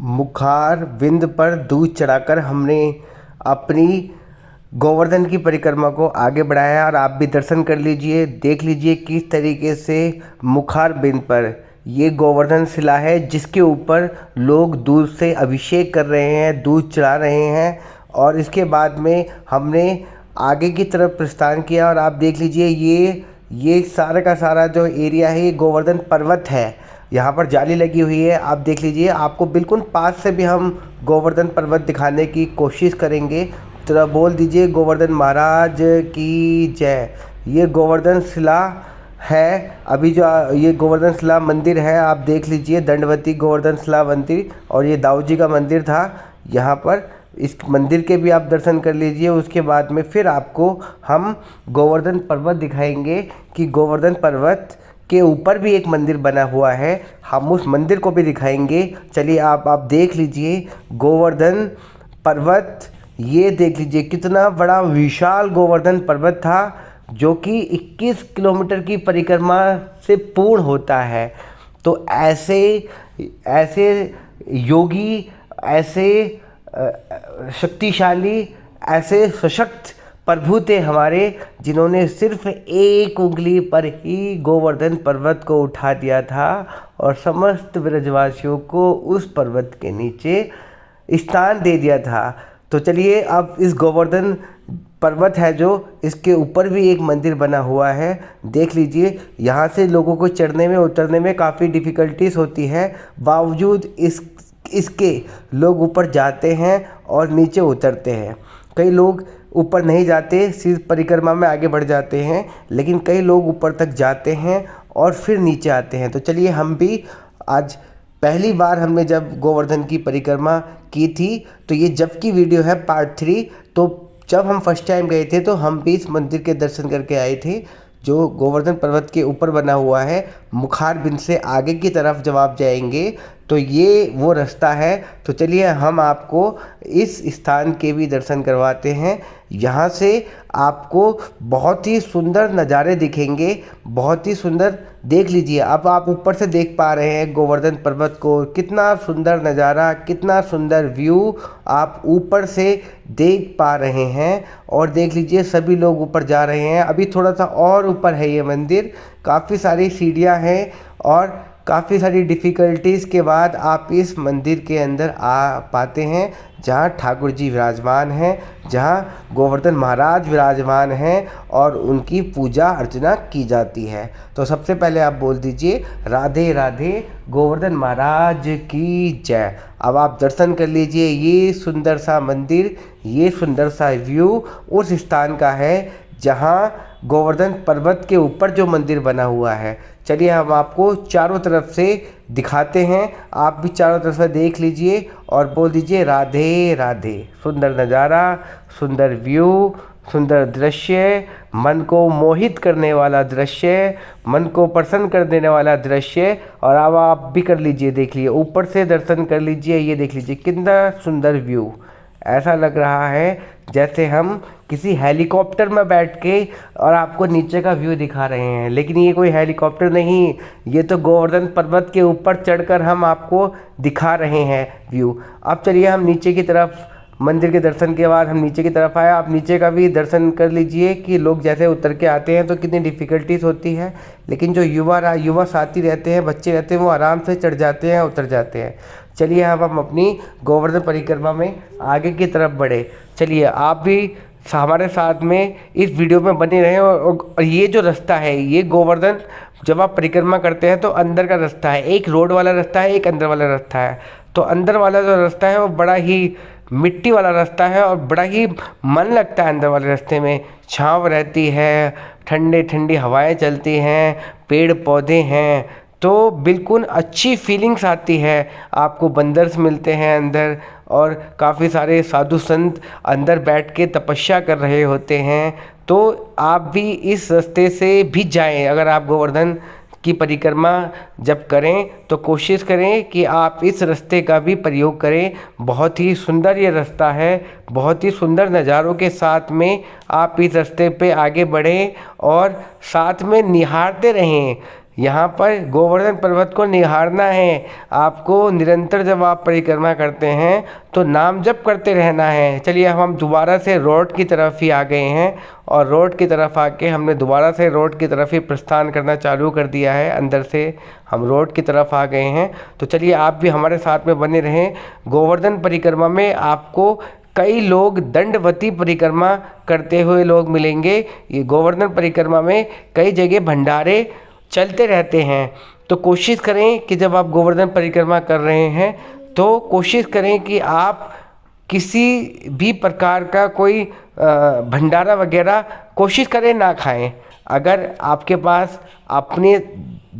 मुखार विंद पर दूध चढ़ाकर हमने अपनी गोवर्धन की परिक्रमा को आगे बढ़ाया और आप भी दर्शन कर लीजिए, देख लीजिए किस तरीके से मुखार बिंद पर ये गोवर्धन शिला है जिसके ऊपर लोग दूध से अभिषेक कर रहे हैं, दूध चढ़ा रहे हैं। और इसके बाद में हमने आगे की तरफ प्रस्थान किया और आप देख लीजिए ये सारा का सारा जो एरिया है ये गोवर्धन पर्वत है। यहाँ पर जाली लगी हुई है, आप देख लीजिए। आपको बिल्कुल पास से भी हम गोवर्धन पर्वत दिखाने की कोशिश करेंगे। तो बोल दीजिए गोवर्धन महाराज की जय। ये गोवर्धन शिला है। अभी जो ये गोवर्धन शिला मंदिर है आप देख लीजिए, दंडवती गोवर्धन शिला मंदिर, और ये दाऊ जी का मंदिर था। यहाँ पर इस मंदिर के भी आप दर्शन कर लीजिए। उसके बाद में फिर आपको हम गोवर्धन पर्वत दिखाएंगे कि गोवर्धन पर्वत के ऊपर भी एक मंदिर बना हुआ है, हम उस मंदिर को भी दिखाएंगे। चलिए आप देख लीजिए गोवर्धन पर्वत। ये देख लीजिए कितना बड़ा विशाल गोवर्धन पर्वत था जो कि 21 किलोमीटर की परिक्रमा से पूर्ण होता है। तो ऐसे योगी, ऐसे शक्तिशाली, ऐसे सशक्त प्रभु थे हमारे जिन्होंने सिर्फ एक उंगली पर ही गोवर्धन पर्वत को उठा दिया था और समस्त ब्रजवासियों को उस पर्वत के नीचे स्थान दे दिया था। तो चलिए अब इस गोवर्धन पर्वत है जो इसके ऊपर भी एक मंदिर बना हुआ है, देख लीजिए। यहाँ से लोगों को चढ़ने में उतरने में काफ़ी डिफ़िकल्टीज होती है, बावजूद इसके लोग ऊपर जाते हैं और नीचे उतरते हैं। कई लोग ऊपर नहीं जाते, सिर्फ परिक्रमा में आगे बढ़ जाते हैं, लेकिन कई लोग ऊपर तक जाते हैं और फिर नीचे आते हैं। तो चलिए हम भी आज पहली बार हमने जब गोवर्धन की परिक्रमा की थी, तो ये जब की वीडियो है पार्ट 3। तो जब हम फर्स्ट टाइम गए थे तो हम भी इस मंदिर के दर्शन करके आए थे जो गोवर्धन पर्वत के ऊपर बना हुआ है। मुखार बिंद से आगे की तरफ जब आप जाएंगे तो ये वो रास्ता है। तो चलिए हम आपको इस स्थान के भी दर्शन करवाते हैं। यहाँ से आपको बहुत ही सुंदर नज़ारे दिखेंगे, बहुत ही सुंदर। देख लीजिए, अब आप ऊपर से देख पा रहे हैं गोवर्धन पर्वत को, कितना सुंदर नज़ारा, कितना सुंदर व्यू आप ऊपर से देख पा रहे हैं। और देख लीजिए सभी लोग ऊपर जा रहे हैं। अभी थोड़ा सा और ऊपर है ये मंदिर, काफ़ी सारी सीढ़ियाँ हैं और काफ़ी सारी डिफ़िकल्टीज़ के बाद आप इस मंदिर के अंदर आ पाते हैं जहाँ ठाकुर जी विराजमान हैं, जहाँ गोवर्धन महाराज विराजमान हैं और उनकी पूजा अर्चना की जाती है। तो सबसे पहले आप बोल दीजिए राधे राधे, गोवर्धन महाराज की जय। अब आप दर्शन कर लीजिए, ये सुंदर सा मंदिर, ये सुंदर सा व्यू उस स्थान का है जहाँ गोवर्धन पर्वत के ऊपर जो मंदिर बना हुआ है। चलिए हम आपको चारों तरफ से दिखाते हैं, आप भी चारों तरफ से देख लीजिए और बोल दीजिए राधे राधे। सुंदर नज़ारा, सुंदर व्यू, सुंदर दृश्य, मन को मोहित करने वाला दृश्य, मन को प्रसन्न कर देने वाला दृश्य। और अब आप भी कर लीजिए, देख लीजिए, ऊपर से दर्शन कर लीजिए। ये देख लीजिए कितना सुंदर व्यू, ऐसा लग रहा है जैसे हम किसी हेलीकॉप्टर में बैठ के और आपको नीचे का व्यू दिखा रहे हैं। लेकिन ये कोई हेलीकॉप्टर नहीं, ये तो गोवर्धन पर्वत के ऊपर चढ़कर हम आपको दिखा रहे हैं व्यू। अब चलिए हम नीचे की तरफ, मंदिर के दर्शन के बाद हम नीचे की तरफ आए। आप नीचे का भी दर्शन कर लीजिए कि लोग जैसे उतर के आते हैं तो कितनी डिफ़िकल्टीज होती है, लेकिन जो युवा साथी रहते हैं, बच्चे रहते हैं, वो आराम से चढ़ जाते हैं, उतर जाते हैं। चलिए अब हम अपनी गोवर्धन परिक्रमा में आगे की तरफ बढ़े। चलिए आप भी हमारे साथ में इस वीडियो में बने रहें। और ये जो रास्ता है, ये गोवर्धन जब आप परिक्रमा करते हैं तो अंदर का रास्ता है, एक रोड वाला रास्ता है, एक अंदर वाला रास्ता है। तो अंदर वाला जो रास्ता है वो बड़ा ही मिट्टी वाला रास्ता है और बड़ा ही मन लगता है अंदर वाले रास्ते में। छाँव रहती है, ठंडी ठंडी हवाएं चलती हैं, पेड़ पौधे हैं, तो बिल्कुल अच्छी फीलिंग्स आती है। आपको बंदर्स मिलते हैं अंदर और काफ़ी सारे साधु संत अंदर बैठ के तपस्या कर रहे होते हैं। तो आप भी इस रास्ते से भी जाएं। अगर आप गोवर्धन की परिक्रमा जब करें तो कोशिश करें कि आप इस रास्ते का भी प्रयोग करें। बहुत ही सुंदर ये रास्ता है, बहुत ही सुंदर नज़ारों के साथ में आप इस रास्ते पे आगे बढ़ें और साथ में निहारते रहें यहाँ पर गोवर्धन पर्वत को निहारना है आपको। निरंतर जब आप परिक्रमा करते हैं तो नाम जप करते रहना है। चलिए हम दोबारा से रोड की तरफ ही आ गए हैं और रोड की तरफ आके हमने दोबारा से रोड की तरफ ही प्रस्थान करना चालू कर दिया है। अंदर से हम रोड की तरफ आ गए हैं। तो चलिए आप भी हमारे साथ में बने रहें। गोवर्धन परिक्रमा में आपको कई लोग दंडवती परिक्रमा करते हुए लोग मिलेंगे। ये गोवर्धन परिक्रमा में कई जगह भंडारे चलते रहते हैं। तो कोशिश करें कि जब आप गोवर्धन परिक्रमा कर रहे हैं तो कोशिश करें कि आप किसी भी प्रकार का कोई भंडारा वगैरह कोशिश करें ना खाएं। अगर आपके पास अपनी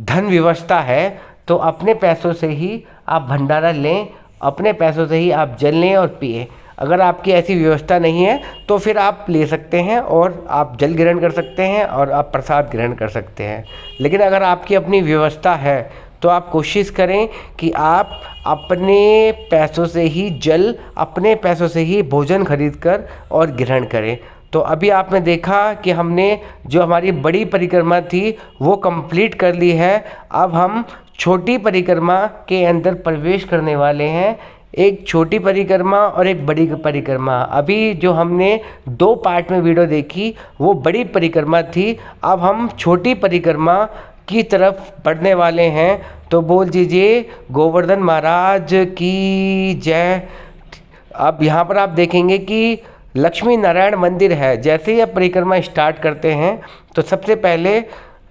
धन व्यवस्था है तो अपने पैसों से ही आप भंडारा लें, अपने पैसों से ही आप जल लें और पिए। अगर आपकी ऐसी व्यवस्था नहीं है तो फिर आप ले सकते हैं और आप जल ग्रहण कर सकते हैं और आप प्रसाद ग्रहण कर सकते हैं। लेकिन अगर आपकी अपनी व्यवस्था है तो आप कोशिश करें कि आप अपने पैसों से ही जल, अपने पैसों से ही भोजन खरीद कर और ग्रहण करें। तो अभी आपने देखा कि हमने जो हमारी बड़ी परिक्रमा थी वो कंप्लीट कर ली है। अब हम छोटी परिक्रमा के अंदर प्रवेश करने वाले हैं। एक छोटी परिक्रमा और एक बड़ी परिक्रमा। अभी जो हमने 2 पार्ट में वीडियो देखी वो बड़ी परिक्रमा थी। अब हम छोटी परिक्रमा की तरफ बढ़ने वाले हैं। तो बोल दीजिए गोवर्धन महाराज की जय। अब यहाँ पर आप देखेंगे कि लक्ष्मी नारायण मंदिर है। जैसे ही आप परिक्रमा स्टार्ट करते हैं तो सबसे पहले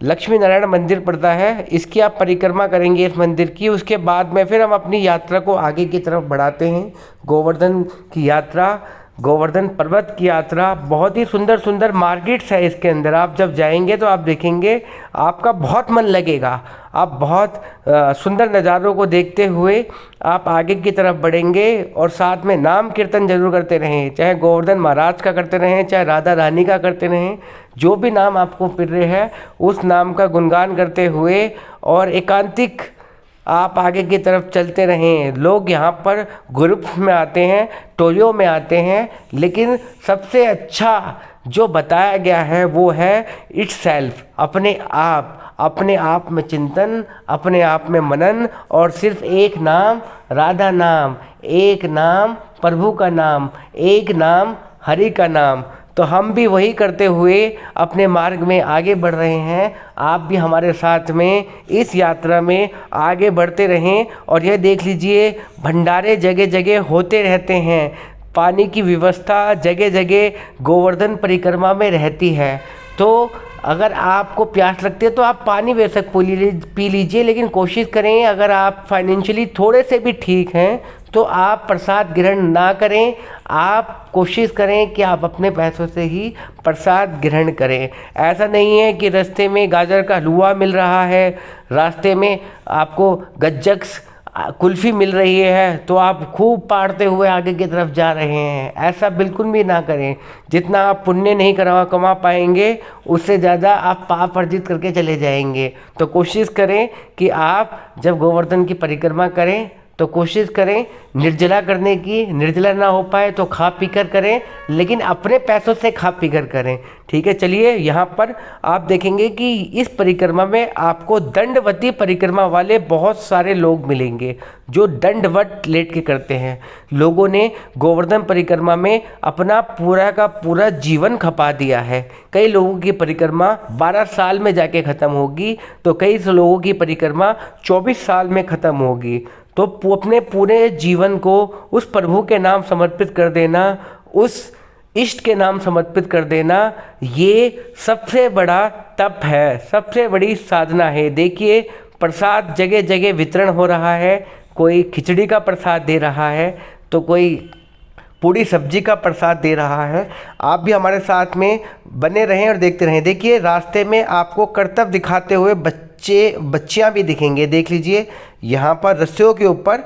लक्ष्मी नारायण मंदिर पड़ता है। इसकी आप परिक्रमा करेंगे इस मंदिर की। उसके बाद में फिर हम अपनी यात्रा को आगे की तरफ बढ़ाते हैं। गोवर्धन की यात्रा, गोवर्धन पर्वत की यात्रा, बहुत ही सुंदर सुंदर मार्केट्स है इसके अंदर। आप जब जाएंगे तो आप देखेंगे आपका बहुत मन लगेगा। आप बहुत सुंदर नज़ारों को देखते हुए आप आगे की तरफ बढ़ेंगे और साथ में नाम कीर्तन जरूर करते रहें। चाहे गोवर्धन महाराज का करते रहें, चाहे राधा रानी का करते रहें, जो भी नाम आपको मिल रहे हैं उस नाम का गुणगान करते हुए और एकांतिक आप आगे की तरफ चलते रहें। लोग यहाँ पर ग्रुप्स में आते हैं, टोलियों में आते हैं, लेकिन सबसे अच्छा जो बताया गया है वो है इट्स सेल्फ, अपने आप में चिंतन, अपने आप में मनन और सिर्फ एक नाम राधा नाम, एक नाम प्रभु का नाम, एक नाम हरि का नाम। तो हम भी वही करते हुए अपने मार्ग में आगे बढ़ रहे हैं। आप भी हमारे साथ में इस यात्रा में आगे बढ़ते रहें। और यह देख लीजिए भंडारे जगह जगह होते रहते हैं। पानी की व्यवस्था जगह जगह गोवर्धन परिक्रमा में रहती है। तो अगर आपको प्यास लगती है तो आप पानी बेशक पी लीजिए, लेकिन कोशिश करें अगर आप फाइनेंशियली थोड़े से भी ठीक हैं तो आप प्रसाद ग्रहण ना करें। आप कोशिश करें कि आप अपने पैसों से ही प्रसाद ग्रहण करें। ऐसा नहीं है कि रास्ते में गाजर का हलवा मिल रहा है, रास्ते में आपको गज्जक कुल्फ़ी मिल रही है तो आप खूब पाड़ते हुए आगे की तरफ जा रहे हैं। ऐसा बिल्कुल भी ना करें। जितना आप पुण्य नहीं कमा पाएंगे उससे ज़्यादा आप पाप अर्जित करके चले जाएंगे। तो कोशिश करें कि आप जब गोवर्धन की परिक्रमा करें तो कोशिश करें निर्जला करने की। निर्जला ना हो पाए तो खा पी कर करें, लेकिन अपने पैसों से खा पी कर करें। ठीक है, चलिए यहाँ पर आप देखेंगे कि इस परिक्रमा में आपको दंडवती परिक्रमा वाले बहुत सारे लोग मिलेंगे जो दंडवत लेट के करते हैं। लोगों ने गोवर्धन परिक्रमा में अपना पूरा का पूरा जीवन खपा दिया है। कई लोगों की परिक्रमा 12 साल में जाके ख़त्म होगी तो कई लोगों की परिक्रमा 24 साल में ख़त्म होगी। तो अपने पूरे जीवन को उस प्रभु के नाम समर्पित कर देना, उस इष्ट के नाम समर्पित कर देना, ये सबसे बड़ा तप है, सबसे बड़ी साधना है। देखिए प्रसाद जगह जगह वितरण हो रहा है। कोई खिचड़ी का प्रसाद दे रहा है तो कोई पूरी सब्जी का प्रसाद दे रहा है। आप भी हमारे साथ में बने रहें और देखते रहें। देखिए रास्ते में आपको कर्तव्य दिखाते हुए बच्चियाँ भी दिखेंगे। देख लीजिए यहाँ पर रस्सियों के ऊपर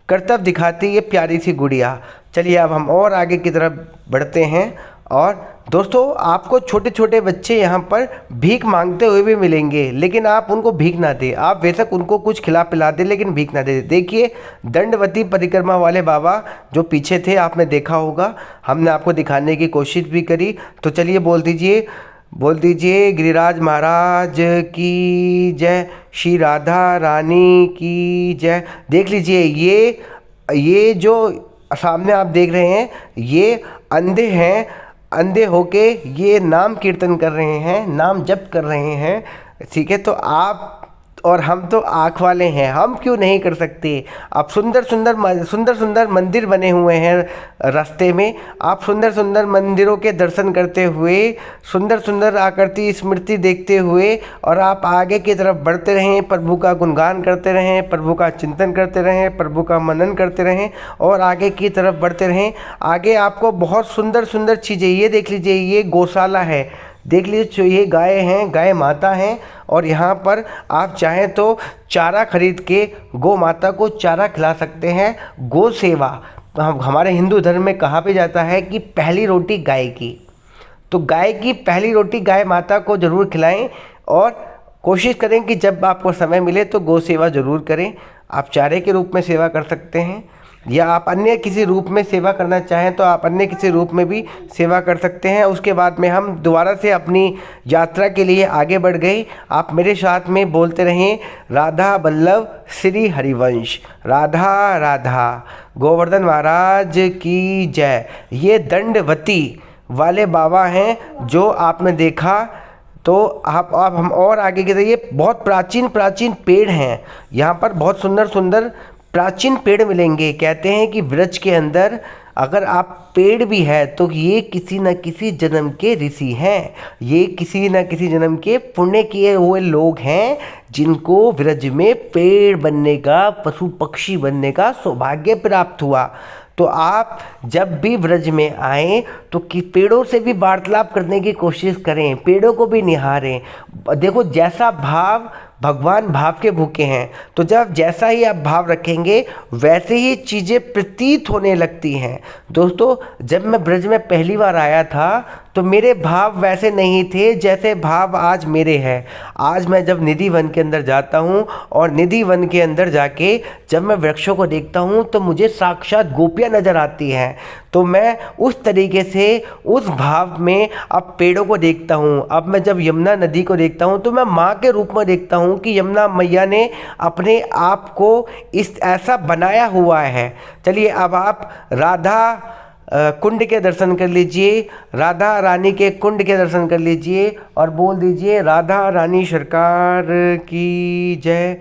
कर्तव्य दिखाती ये प्यारी सी गुड़िया। चलिए अब हम और आगे की तरफ बढ़ते हैं। और दोस्तों आपको छोटे छोटे बच्चे यहाँ पर भीख मांगते हुए भी मिलेंगे, लेकिन आप उनको भीख ना दें। आप बेशक उनको कुछ खिला पिला दें लेकिन भीख ना दें। देखिए दंडवती परिक्रमा वाले बाबा जो पीछे थे आपने देखा होगा, हमने आपको दिखाने की कोशिश भी करी। तो चलिए बोल दीजिए बोल दीजिए गिरिराज महाराज की जय, श्री राधा रानी की जय। देख लीजिए ये जो सामने आप देख रहे हैं ये अंधे हैं, अंधे होके ये नाम कीर्तन कर रहे हैं, नाम जप कर रहे हैं। ठीक है, तो आप और हम तो आँख वाले हैं, हम क्यों नहीं कर सकते। आप सुंदर सुंदर मंदिर बने हुए हैं रास्ते में, आप सुंदर सुंदर मंदिरों के दर्शन करते हुए, सुंदर सुंदर आकृति स्मृति देखते हुए और आप आगे की तरफ बढ़ते रहें, प्रभु का गुणगान करते रहें, प्रभु का चिंतन करते रहें, प्रभु का मनन करते रहें और आगे की तरफ बढ़ते रहें। आगे आपको बहुत सुंदर सुंदर चीज़ें, ये देख लीजिए ये गौशाला है, देख लीजिए ये गाय हैं, गाय माता हैं और यहाँ पर आप चाहें तो चारा खरीद के गौ माता को चारा खिला सकते हैं। गौ सेवा हमारे हिंदू धर्म में कहा भी जाता है कि पहली रोटी गाय की, तो गाय की पहली रोटी गाय माता को ज़रूर खिलाएं और कोशिश करें कि जब आपको समय मिले तो गौ सेवा ज़रूर करें। आप चारे के रूप में सेवा कर सकते हैं या आप अन्य किसी रूप में सेवा करना चाहें तो आप अन्य किसी रूप में भी सेवा कर सकते हैं। उसके बाद में हम दोबारा से अपनी यात्रा के लिए आगे बढ़ गए। आप मेरे साथ में बोलते रहें राधा बल्लभ श्री हरिवंश, राधा राधा, गोवर्धन महाराज की जय। ये दंडवती वाले बाबा हैं जो आपने देखा। तो आप हम और आगे की तरह, ये बहुत प्राचीन पेड़ हैं, यहाँ पर बहुत सुंदर सुंदर प्राचीन पेड़ मिलेंगे। कहते हैं कि वृक्ष के अंदर अगर आप पेड़ भी है तो ये किसी न किसी जन्म के ऋषि हैं, ये किसी न किसी जन्म के पुण्य किए हुए लोग हैं जिनको वृक्ष में पेड़ बनने का, पशु पक्षी बनने का सौभाग्य प्राप्त हुआ। तो आप जब भी व्रज में आएँ तो कि पेड़ों से भी वार्तालाप करने की कोशिश करें, पेड़ों को भी निहारें। देखो जैसा भाव, भगवान भाव के भूखे हैं, तो जब जैसा ही आप भाव रखेंगे वैसे ही चीज़ें प्रतीत होने लगती हैं। दोस्तों जब मैं ब्रज में पहली बार आया था तो मेरे भाव वैसे नहीं थे जैसे भाव आज मेरे हैं। आज मैं जब निधि वन के अंदर जाता हूँ और निधि वन के अंदर जाके जब मैं वृक्षों को देखता हूँ तो मुझे साक्षात गोपियाँ नज़र आती हैं। तो मैं उस तरीके से उस भाव में अब पेड़ों को देखता हूँ। अब मैं जब यमुना नदी को देखता हूँ तो मैं माँ के रूप में देखता हूँ कि यमुना मैया ने अपने आप को इस ऐसा बनाया हुआ है। चलिए अब आप राधा कुंड के दर्शन कर लीजिए, राधा रानी के कुंड के दर्शन कर लीजिए और बोल दीजिए राधा रानी सरकार की जय,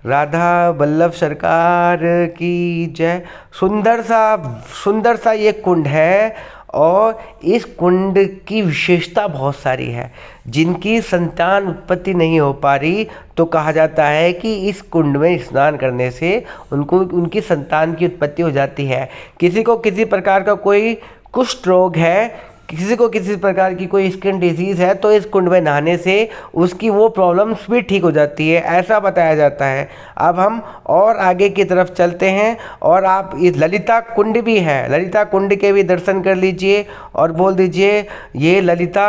राधा बल्लभ सरकार की जय। सुंदर सा ये कुंड है और इस कुंड की विशेषता बहुत सारी है। जिनकी संतान उत्पत्ति नहीं हो पा रही तो कहा जाता है कि इस कुंड में स्नान करने से उनकी संतान की उत्पत्ति हो जाती है। किसी को किसी प्रकार का कोई कुष्ठ रोग है, किसी को किसी प्रकार की कोई स्किन डिजीज़ है तो इस कुंड में नहाने से उसकी वो प्रॉब्लम्स भी ठीक हो जाती है, ऐसा बताया जाता है। अब हम और आगे की तरफ चलते हैं और आप इस ललिता कुंड भी है, ललिता कुंड के भी दर्शन कर लीजिए और बोल दीजिए ये ललिता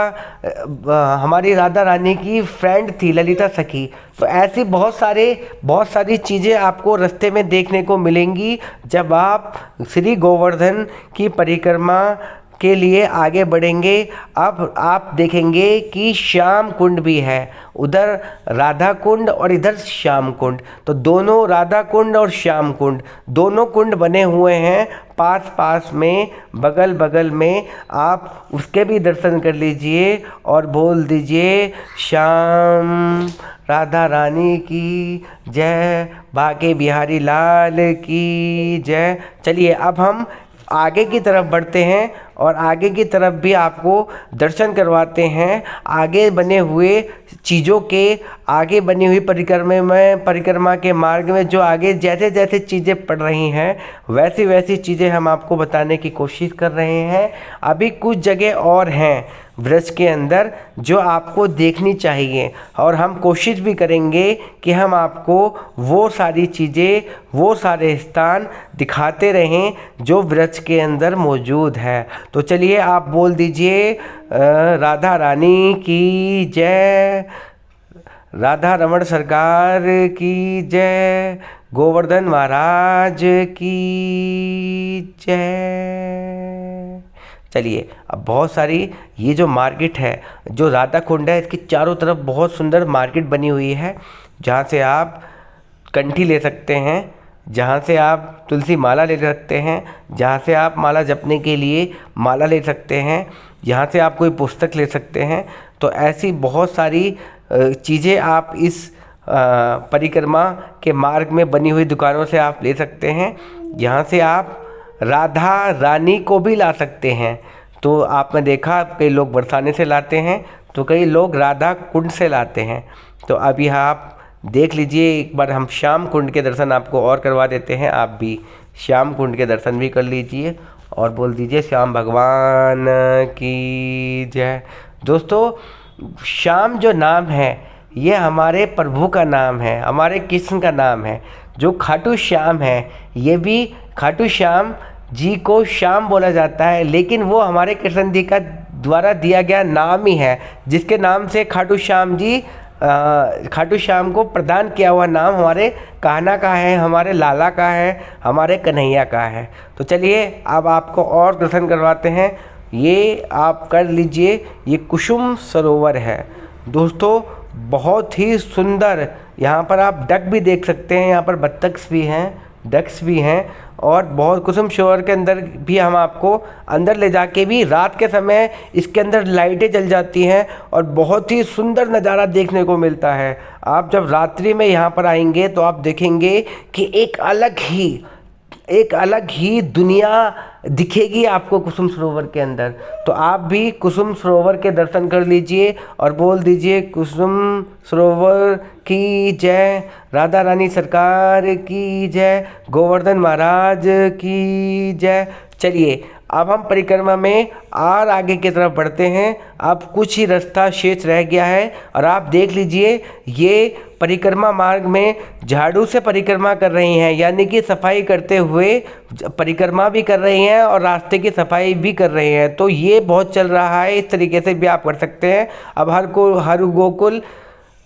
हमारी राधा रानी की फ्रेंड थी, ललिता सखी। तो ऐसी बहुत सारी चीज़ें आपको रास्ते में देखने को मिलेंगी जब आप श्री गोवर्धन की परिक्रमा के लिए आगे बढ़ेंगे। अब आप देखेंगे कि श्याम कुंड भी है, उधर राधा कुंड और इधर श्याम कुंड, तो दोनों राधा कुंड और श्याम कुंड दोनों कुंड बने हुए हैं पास पास में, बगल बगल में। आप उसके भी दर्शन कर लीजिए और बोल दीजिए श्याम राधा रानी की जय, बाके बिहारी लाल की जय। चलिए अब हम आगे की तरफ बढ़ते हैं और आगे की तरफ भी आपको दर्शन करवाते हैं। आगे बने हुए चीज़ों के, आगे बनी हुई परिक्रमा के मार्ग में जो आगे जैसे जैसे चीज़ें पड़ रही हैं वैसी वैसी चीज़ें हम आपको बताने की कोशिश कर रहे हैं। अभी कुछ जगह और हैं ब्रज के अंदर जो आपको देखनी चाहिए और हम कोशिश भी करेंगे कि हम आपको वो सारी चीज़ें, वो सारे स्थान दिखाते रहें जो ब्रज के अंदर मौजूद है। तो चलिए आप बोल दीजिए राधा रानी की जय, राधा रमण सरकार की जय, गोवर्धन महाराज की जय। चलिए, अब बहुत सारी ये जो मार्केट है, जो राधा कुंड है, इसके चारों तरफ बहुत सुंदर मार्केट बनी हुई है, जहाँ से आप कंठी ले सकते हैं, जहाँ से आप तुलसी माला ले सकते हैं, जहाँ से आप माला जपने के लिए माला ले सकते हैं, यहाँ से आप कोई पुस्तक ले सकते हैं। तो ऐसी बहुत सारी चीज़ें आप इस परिक्रमा के मार्ग में बनी हुई दुकानों से आप ले सकते हैं। यहाँ से आप राधा रानी को भी ला सकते हैं। तो आपने देखा कई लोग बरसाने से लाते हैं, तो कई लोग राधा कुंड से लाते हैं। तो अभी आप देख लीजिए, एक बार हम श्याम कुंड के दर्शन आपको और करवा देते हैं। आप भी श्याम कुंड के दर्शन भी कर लीजिए और बोल दीजिए श्याम भगवान की जय। दोस्तों, श्याम जो नाम है ये हमारे प्रभु का नाम है, हमारे कृष्ण का नाम है। जो खाटू श्याम है, ये भी खाटू श्याम जी को श्याम बोला जाता है, लेकिन वो हमारे कृष्ण जी का द्वारा दिया गया नाम ही है, जिसके नाम से खाटू श्याम जी खाटू श्याम को प्रदान किया हुआ नाम हमारे कान्हा का है, हमारे लाला का है, हमारे कन्हैया का है। तो चलिए अब आपको और दर्शन करवाते हैं। ये आप कर लीजिए, ये कुसुम सरोवर है दोस्तों, बहुत ही सुंदर। यहाँ पर आप डक भी देख सकते हैं, यहाँ पर बत्तख भी हैं, डक्स भी हैं, और बहुत कुसुम सरोवर के अंदर भी हम आपको अंदर ले जाके भी रात के समय इसके अंदर लाइटें जल जाती हैं और बहुत ही सुंदर नज़ारा देखने को मिलता है। आप जब रात्रि में यहाँ पर आएंगे तो आप देखेंगे कि एक अलग ही दुनिया दिखेगी आपको कुसुम सरोवर के अंदर। तो आप भी कुसुम सरोवर के दर्शन कर लीजिए और बोल दीजिए कुसुम सरोवर की जय, राधा रानी सरकार की जय, गोवर्धन महाराज की जय। चलिए अब हम परिक्रमा में और आगे की तरफ बढ़ते हैं। अब कुछ ही रास्ता शेष रह गया है और आप देख लीजिए, ये परिक्रमा मार्ग में झाड़ू से परिक्रमा कर रही हैं, यानी कि सफाई करते हुए परिक्रमा भी कर रही हैं और रास्ते की सफाई भी कर रही हैं। तो ये बहुत चल रहा है, इस तरीके से भी आप कर सकते हैं। अब हर गोकुल,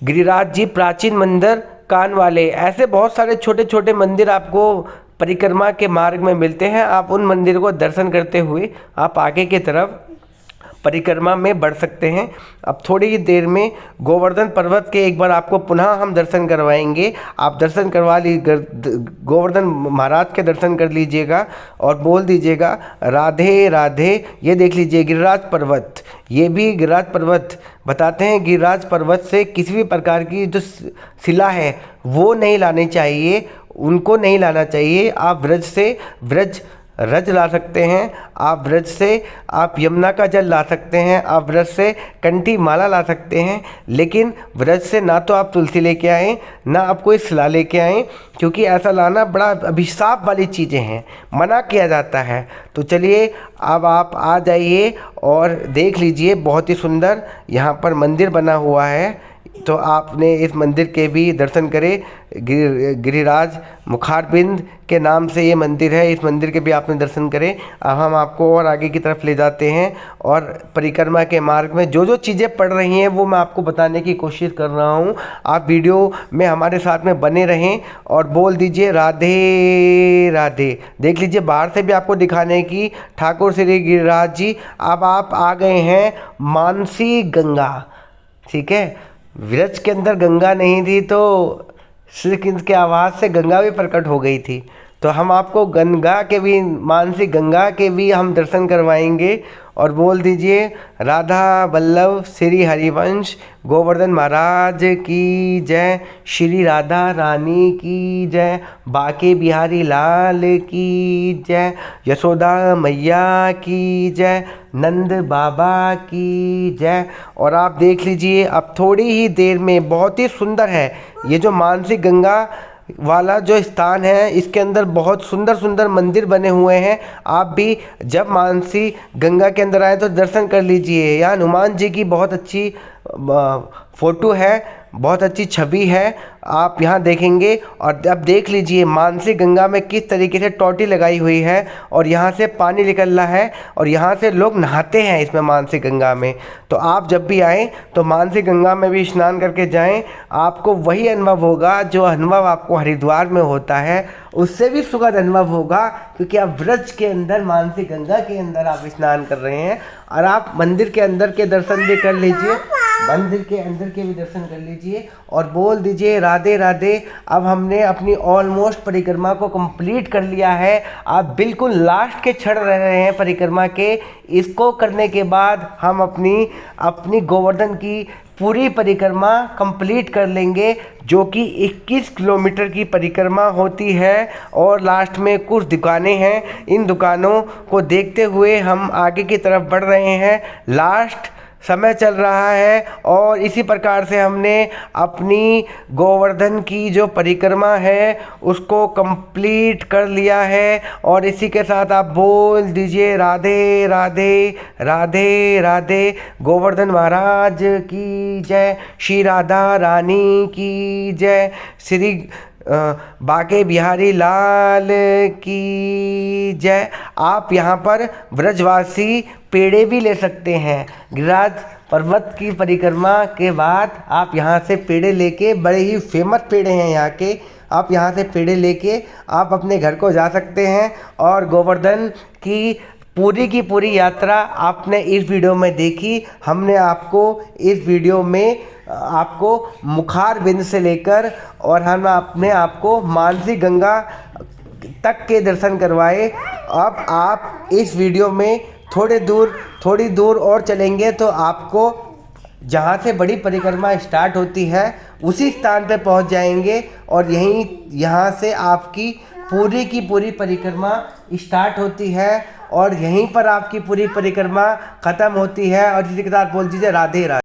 गिरिराज जी, प्राचीन मंदिर, कान वाले, ऐसे बहुत सारे छोटे छोटे मंदिर आपको परिक्रमा के मार्ग में मिलते हैं। आप उन मंदिर को दर्शन करते हुए आप आगे की तरफ परिक्रमा में बढ़ सकते हैं। अब थोड़ी ही देर में गोवर्धन पर्वत के एक बार आपको पुनः हम दर्शन करवाएंगे। आप दर्शन करवा गोवर्धन महाराज के दर्शन कर लीजिएगा और बोल दीजिएगा राधे राधे। ये देख लीजिए गिरिराज पर्वत, ये भी गिरिराज पर्वत बताते हैं। गिरिराज पर्वत से किसी भी प्रकार की जो शिला है वो नहीं लानी चाहिए, उनको नहीं लाना चाहिए। आप रज ला सकते हैं, आप ब्रज से आप यमुना का जल ला सकते हैं, आप ब्रज से कंठी माला ला सकते हैं, लेकिन ब्रज से ना तो आप तुलसी लेके आएँ, ना आप कोई शिला लेके आएँ, क्योंकि ऐसा लाना बड़ा अभिशाप वाली चीज़ें हैं, मना किया जाता है। तो चलिए अब आप आ जाइए और देख लीजिए, बहुत ही सुंदर यहाँ पर मंदिर बना हुआ है। तो आपने इस मंदिर के भी दर्शन करें। गिरिराज मुखारबिंद के नाम से ये मंदिर है, इस मंदिर के भी आपने दर्शन करें। अब हम आपको और आगे की तरफ ले जाते हैं और परिक्रमा के मार्ग में जो जो चीज़ें पड़ रही हैं वो मैं आपको बताने की कोशिश कर रहा हूँ। आप वीडियो में हमारे साथ में बने रहें और बोल दीजिए राधे राधे। देख लीजिए बाहर से भी आपको दिखाने की ठाकुर श्री गिरिराज जी। अब आप आ गए हैं मानसी गंगा, ठीक है। व्रज के अंदर गंगा नहीं थी तो श्री कृष्ण के आवाज़ से गंगा भी प्रकट हो गई थी। तो हम आपको गंगा के भी, मानसी गंगा के भी हम दर्शन करवाएंगे और बोल दीजिए राधा वल्लभ श्री हरिवंश गोवर्धन महाराज की जय, श्री राधा रानी की जय, बाके बिहारी लाल की जय, यशोदा मैया की जय, नंद बाबा की जय। और आप देख लीजिए अब थोड़ी ही देर में, बहुत ही सुंदर है ये जो मानसी गंगा वाला जो स्थान है, इसके अंदर बहुत सुंदर सुंदर मंदिर बने हुए हैं। आप भी जब मानसी गंगा के अंदर आए तो दर्शन कर लीजिए। यहाँ हनुमान जी की बहुत अच्छी फ़ोटो है, बहुत अच्छी छवि है, आप यहाँ देखेंगे। और अब देख लीजिए मानसी गंगा में किस तरीके से टोटी लगाई हुई है और यहाँ से पानी निकल रहा है और यहाँ से लोग नहाते हैं इसमें मानसी गंगा में। तो आप जब भी आएँ तो मानसी गंगा में भी स्नान करके जाएं, आपको वही अनुभव होगा जो अनुभव आपको हरिद्वार में होता है, उससे भी सुखद अनुभव होगा, क्योंकि आप व्रज के अंदर मानसी गंगा के अंदर आप स्नान कर रहे हैं। और आप मंदिर के अंदर के दर्शन भी कर लीजिए, मंदिर के अंदर के भी दर्शन कर लीजिए और बोल दीजिए राधे राधे। अब हमने अपनी ऑलमोस्ट परिक्रमा को कंप्लीट कर लिया है, आप बिल्कुल लास्ट के क्षण रह रहे हैं परिक्रमा के। इसको करने के बाद हम अपनी गोवर्धन की पूरी परिक्रमा कंप्लीट कर लेंगे, जो कि 21 किलोमीटर की परिक्रमा होती है। और लास्ट में कुछ दुकानें हैं, इन दुकानों को देखते हुए हम आगे की तरफ बढ़ रहे हैं। लास्ट समय चल रहा है और इसी प्रकार से हमने अपनी गोवर्धन की जो परिक्रमा है उसको कंप्लीट कर लिया है। और इसी के साथ आप बोल दीजिए राधे राधे राधे राधे। गोवर्धन महाराज की जय, श्री राधा रानी की जय, श्री बाके बिहारी लाल की जय। आप यहाँ पर ब्रजवासी पेड़े भी ले सकते हैं। गिरिराज पर्वत की परिक्रमा के बाद आप यहाँ से पेड़े लेके, बड़े ही फेमस पेड़े हैं यहाँ के, आप यहाँ से पेड़े लेके आप अपने घर को जा सकते हैं। और गोवर्धन की पूरी यात्रा आपने इस वीडियो में देखी। हमने आपको इस वीडियो में आपको मुखार बिंद से लेकर और हम अपने आपको मानसी गंगा तक के दर्शन करवाए। अब आप इस वीडियो में थोड़ी दूर और चलेंगे तो आपको जहाँ से बड़ी परिक्रमा स्टार्ट होती है उसी स्थान पे पहुँच जाएंगे और यहाँ से आपकी पूरी की पूरी परिक्रमा स्टार्ट होती है और यहीं पर आपकी पूरी परिक्रमा ख़त्म होती है। और इसी के साथ बोल दीजिए राधे राधे।